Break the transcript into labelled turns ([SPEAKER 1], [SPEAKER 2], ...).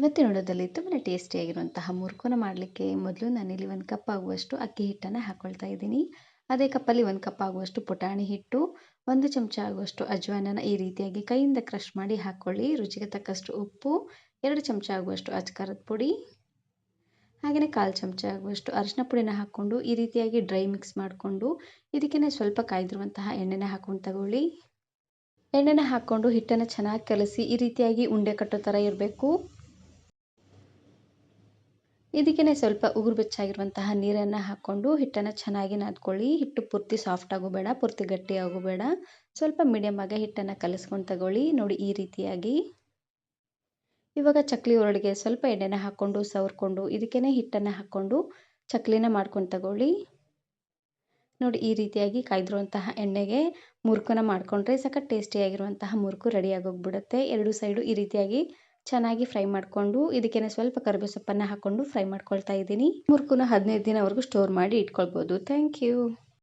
[SPEAKER 1] ಇವತ್ತಿನ ವಿಡಿಯೋದಲ್ಲಿ ತುಂಬಾ ಟೇಸ್ಟಿಯಾಗಿರುವಂತಹ ಮುರುಕುನ ಮಾಡಲಿಕ್ಕೆ ಮೊದಲು ನಾನಿಲ್ಲಿ 1 ಕಪ್ ಆಗುವಷ್ಟು ಅಕ್ಕಿ ಹಿಟ್ಟನ್ನು ಹಾಕ್ಕೊಳ್ತಾ ಇದ್ದೀನಿ. ಅದೇ ಕಪ್ಪಲ್ಲಿ 1 ಕಪ್ ಆಗುವಷ್ಟು ಪುಟಾಣಿ ಹಿಟ್ಟು, 1 ಚಮಚ ಆಗುವಷ್ಟು ಅಜ್ವಾನನ ಈ ರೀತಿಯಾಗಿ ಕೈಯಿಂದ ಕ್ರಷ್ ಮಾಡಿ ಹಾಕ್ಕೊಳ್ಳಿ. ರುಚಿಗೆ ತಕ್ಕಷ್ಟು ಉಪ್ಪು, 2 ಚಮಚ ಆಗುವಷ್ಟು ಅಚ್ಕಾರದ ಪುಡಿ, ಹಾಗೆಯೇ 1/4 ಚಮಚ ಆಗುವಷ್ಟು ಅರಿಶಿನ ಪುಡಿನ ಹಾಕ್ಕೊಂಡು ಈ ರೀತಿಯಾಗಿ ಡ್ರೈ ಮಿಕ್ಸ್ ಮಾಡಿಕೊಂಡು ಇದಕ್ಕೆ ಸ್ವಲ್ಪ ಕಾಯ್ದಿರುವಂತಹ ಎಣ್ಣೆನ ಹಾಕೊಂಡು ತಗೊಳ್ಳಿ. ಎಣ್ಣೆನ ಹಾಕ್ಕೊಂಡು ಹಿಟ್ಟನ್ನು ಚೆನ್ನಾಗಿ ಕಲಸಿ ಈ ರೀತಿಯಾಗಿ ಉಂಡೆ ಕಟ್ಟೋ ಥರ ಇರಬೇಕು. ಇದಕ್ಕೆ ಸ್ವಲ್ಪ ಉಗುರು ಬೆಚ್ಚಾಗಿರುವಂತಹ ನೀರನ್ನು ಹಾಕ್ಕೊಂಡು ಹಿಟ್ಟನ್ನು ಚೆನ್ನಾಗಿ ನಾದ್ಕೊಳ್ಳಿ. ಹಿಟ್ಟು ಪೂರ್ತಿ ಸಾಫ್ಟ್ ಆಗೋ ಬೇಡ, ಪೂರ್ತಿ ಗಟ್ಟಿ ಆಗೋ ಬೇಡ, ಸ್ವಲ್ಪ ಮೀಡಿಯಮ್ ಆಗಿ ಹಿಟ್ಟನ್ನು ಕಲಿಸ್ಕೊಂಡು ತಗೊಳ್ಳಿ. ನೋಡಿ ಈ ರೀತಿಯಾಗಿ. ಇವಾಗ ಚಕ್ಲಿ ಒರಳಿಗೆ ಸ್ವಲ್ಪ ಎಣ್ಣೆನ ಹಾಕ್ಕೊಂಡು ಸವರ್ಕೊಂಡು ಇದಕ್ಕೆ ಹಿಟ್ಟನ್ನು ಹಾಕ್ಕೊಂಡು ಚಕ್ಲಿನ ಮಾಡ್ಕೊಂಡು ತಗೊಳ್ಳಿ. ನೋಡಿ ಈ ರೀತಿಯಾಗಿ ಕಾಯ್ದಿರುವಂತಹ ಎಣ್ಣೆಗೆ ಮುರುಕುನ ಮಾಡಿಕೊಂಡ್ರೆ ಸಖತ್ ಟೇಸ್ಟಿಯಾಗಿರುವಂತಹ ಮುರುಕು ರೆಡಿ ಆಗೋಗ್ಬಿಡುತ್ತೆ. ಎರಡು ಸೈಡು ಈ ರೀತಿಯಾಗಿ ಚೆನ್ನಾಗಿ ಫ್ರೈ ಮಾಡಿಕೊಂಡು ಇದಕ್ಕೆ ಸ್ವಲ್ಪ ಕರಿಬೇವು ಸೊಪ್ಪನ್ನು ಹಾಕ್ಕೊಂಡು ಫ್ರೈ ಮಾಡ್ಕೊಳ್ತಾ ಇದ್ದೀನಿ. ಮುರುಕುನ 15 ದಿನವರೆಗೂ ಸ್ಟೋರ್ ಮಾಡಿ ಇಟ್ಕೊಳ್ಬೋದು. Thank you.